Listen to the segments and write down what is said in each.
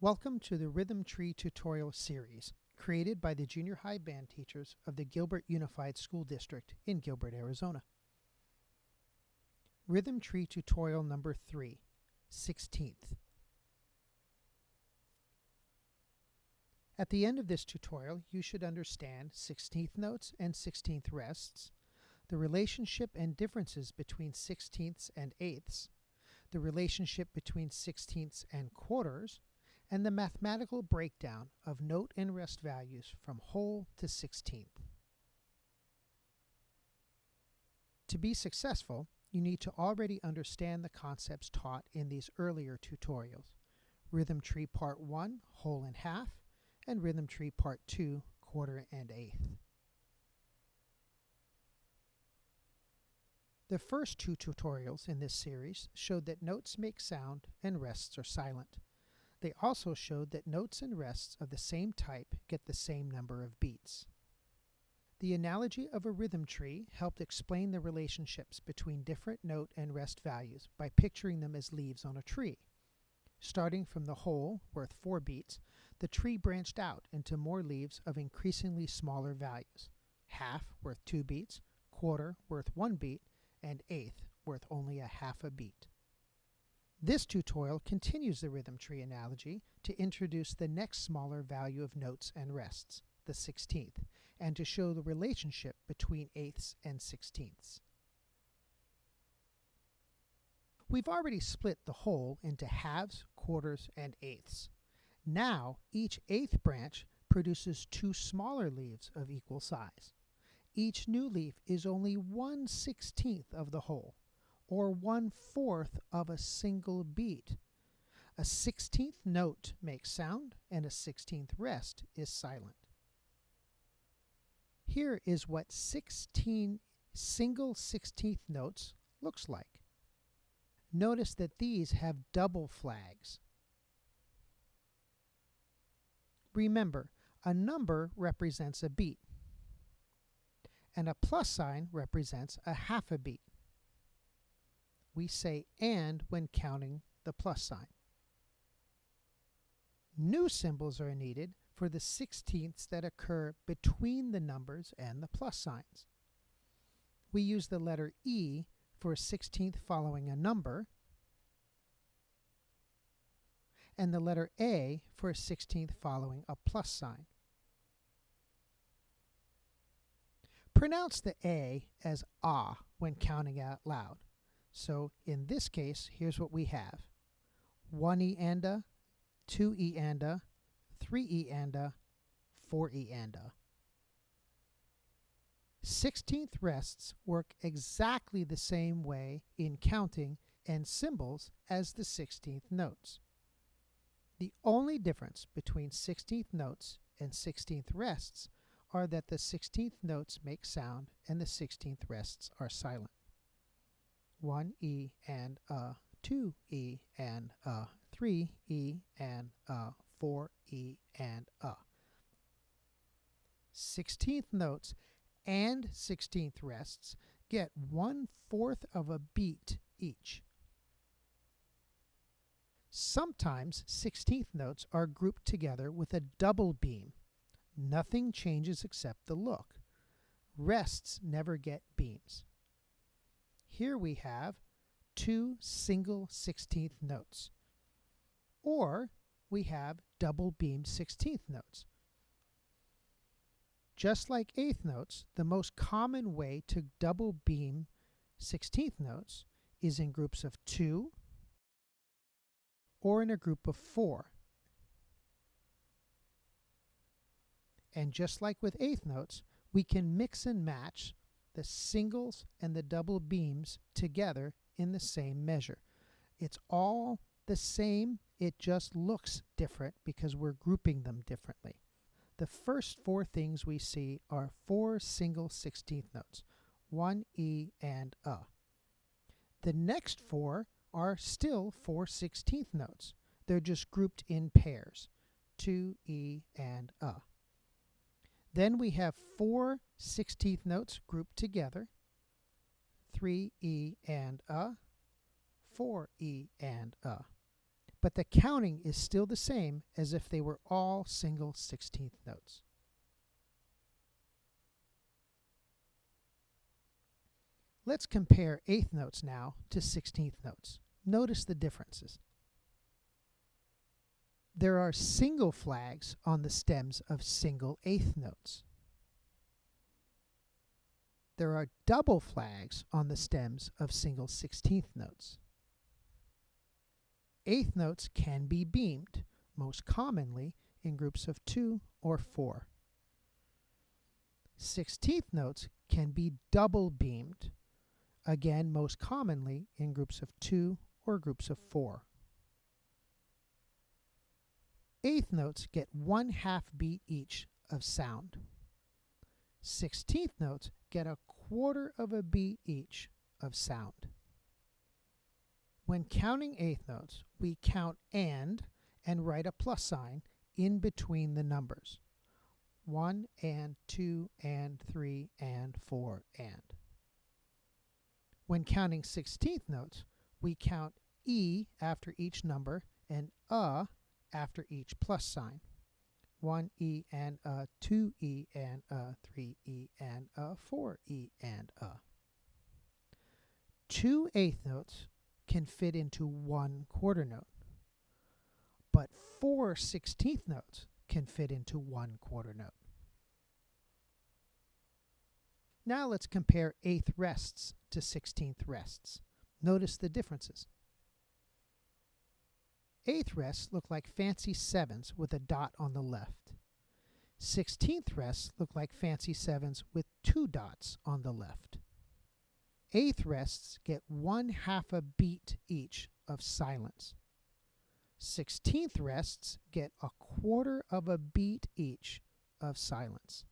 Welcome to the Rhythm Tree tutorial series, created by the junior high band teachers of the Gilbert Unified School District in Gilbert, Arizona. Rhythm Tree tutorial number 3, 16th. At the end of this tutorial, you should understand 16th notes and 16th rests, the relationship and differences between 16ths and 8ths, the relationship between 16ths and quarters, and the mathematical breakdown of note and rest values from whole to 16th. To be successful, you need to already understand the concepts taught in these earlier tutorials: Rhythm Tree Part 1, whole and half, and Rhythm Tree Part 2, quarter and eighth. The first two tutorials in this series showed that notes make sound and rests are silent. They also showed that notes and rests of the same type get the same number of beats. The analogy of a rhythm tree helped explain the relationships between different note and rest values by picturing them as leaves on a tree. Starting from the whole, worth 4 beats, the tree branched out into more leaves of increasingly smaller values: half, worth 2 beats, quarter, worth 1 beat, and eighth, worth only a half a beat. This tutorial continues the rhythm tree analogy to introduce the next smaller value of notes and rests, the 16th, and to show the relationship between eighths and 16ths. We've already split the whole into halves, quarters, and eighths. Now, each eighth branch produces 2 smaller leaves of equal size. Each new leaf is only 1/16th of the whole, or 1/4 of a single beat. A 16th note makes sound, and a 16th rest is silent. Here is what 16 single 16th notes looks like. Notice that these have double flags. Remember, a number represents a beat, and a plus sign represents a half a beat. We say "and" when counting the plus sign. New symbols are needed for the 16ths that occur between the numbers and the plus signs. We use the letter E for a 16th following a number, and the letter A for a 16th following a plus sign. Pronounce the A as ah when counting out loud. So in this case, here's what we have: 1 E and a, 2 E and a, 3 E and a, 4 E and a. 16th rests work exactly the same way in counting and symbols as the 16th notes. The only difference between 16th notes and 16th rests are that the 16th notes make sound and the 16th rests are silent. 1 E and a, 2 E and a, 3 E and a, 4 E and a. 16th notes and 16th rests get 1/4 of a beat each. Sometimes 16th notes are grouped together with a double beam. Nothing changes except the look. Rests never get beams. Here we have 2 single 16th notes, or we have double beam 16th notes. Just like eighth notes, the most common way to double beam 16th notes is in groups of 2 or in a group of 4. And just like with eighth notes, we can mix and match the singles and the double beams together in the same measure. It's all the same, it just looks different because we're grouping them differently. The first 4 things we see are 4 single 16th notes: 1 E and a. The next 4 are still 4 16th notes. They're just grouped in pairs: 2 E and a. Then we have 4 16th notes grouped together: 3 E and a, 4 E and a. but the counting is still the same as if they were all single 16th notes. Let's compare 8th notes now to 16th notes. Notice the differences. There are single flags on the stems of single 8th notes. There are double flags on the stems of single 16th notes. 8th notes can be beamed, most commonly in groups of 2 or 4. 16th notes can be double beamed, again most commonly in groups of 2 or groups of 4. 8th notes get 1/2 beat each of sound. 16th notes get 1/4 of a beat each of sound. When counting 8th notes, we count and write a plus sign in between the numbers. 1 and 2 and 3 and 4 and. When counting 16th notes, we count E after each number and after each plus sign. 1E and 2E and 3E and 4E and 2 8th notes can fit into 1 quarter note, but 4 16th notes can fit into 1 quarter note. Now let's compare 8th rests to 16th rests. Notice the differences. 8th rests look like fancy 7s with a dot on the left. 16th rests look like fancy 7s with 2 dots on the left. 8th rests get 1/2 a beat each of silence. 16th rests get 1/4 of a beat each of silence.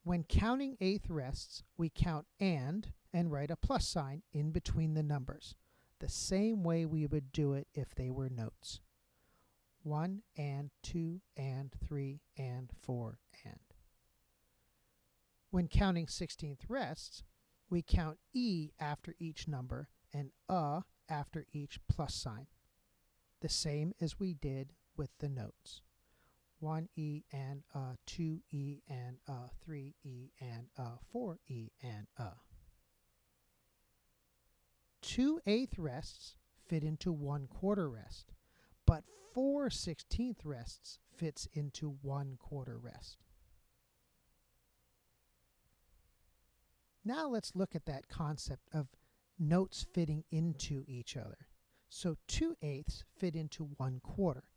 When counting 8th rests, we count and write a plus sign in between the numbers, the same way we would do it if they were notes. 1 and 2 and 3 and 4 and. When counting 16th rests, we count E after each number and after each plus sign, the same as we did with the notes. 1E and 2E and 3E and 4E and 2 8th rests fit into 1 quarter rest, but 4 16th rests fits into 1 quarter rest. Now let's look at that concept of notes fitting into each other. So 2 8ths fit into 1 quarter.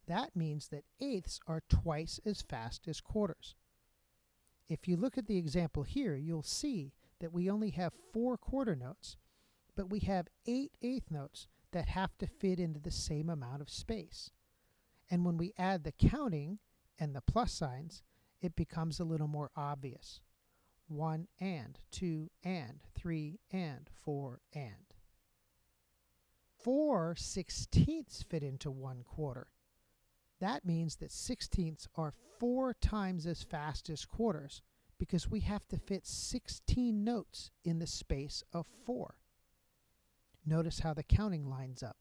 That means that 8ths are twice as fast as quarters. If you look at the example here, you'll see that we only have 4 quarter notes, but we have 8 8th notes that have to fit into the same amount of space. And when we add the counting and the plus signs, it becomes a little more obvious. 1 and 2 and 3 and 4 and. 4 16ths fit into 1 quarter. That means that 16ths are 4 times as fast as quarters because we have to fit 16 notes in the space of 4. Notice how the counting lines up.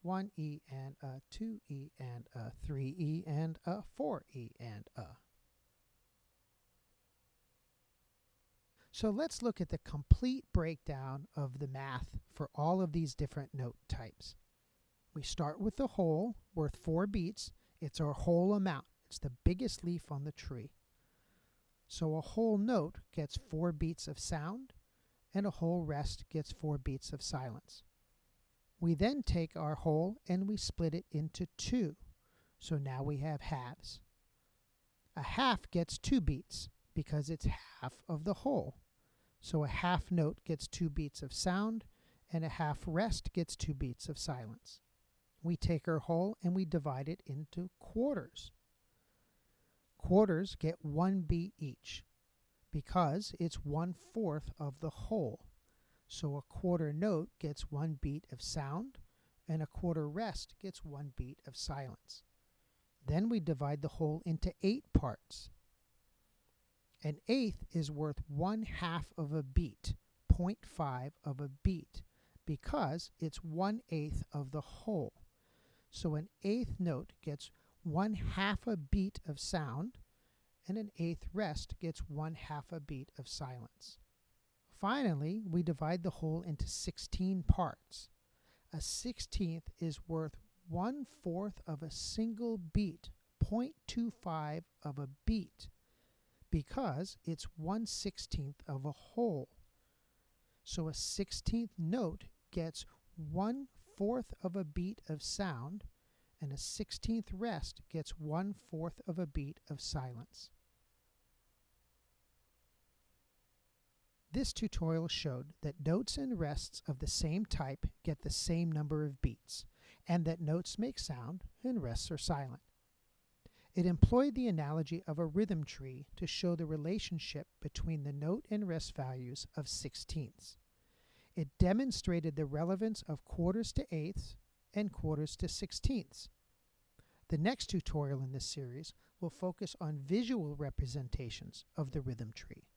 1E and 2E and 3E and 4E and So let's look at the complete breakdown of the math for all of these different note types. We start with the whole, worth 4 beats. It's our whole amount. It's the biggest leaf on the tree. So a whole note gets 4 beats of sound, and a whole rest gets 4 beats of silence. We then take our whole and we split it into 2. So now we have halves. A half gets 2 beats because it's half of the whole. So a half note gets 2 beats of sound, and a half rest gets 2 beats of silence. We take our whole and we divide it into quarters. Quarters get 1 beat each because it's 1/4 of the whole. So a quarter note gets 1 beat of sound, and a quarter rest gets 1 beat of silence. Then we divide the whole into 8 parts. An eighth is worth 1/2 of a beat, 0.5 of a beat, because it's 1/8 of the whole. So an eighth note gets 1/2 a beat of sound, and an eighth rest gets 1/2 a beat of silence. Finally, we divide the whole into 16 parts. A 16th is worth 1/4 of a single beat, 0.25 of a beat, because it's 1/16 of a whole. So a 16th note gets 1/4 of a beat of sound, and a 16th rest gets 1/4 of a beat of silence. This tutorial showed that notes and rests of the same type get the same number of beats, and that notes make sound and rests are silent. It employed the analogy of a rhythm tree to show the relationship between the note and rest values of sixteenths. It demonstrated the relevance of quarters to eighths and quarters to sixteenths. The next tutorial in this series will focus on visual representations of the rhythm tree.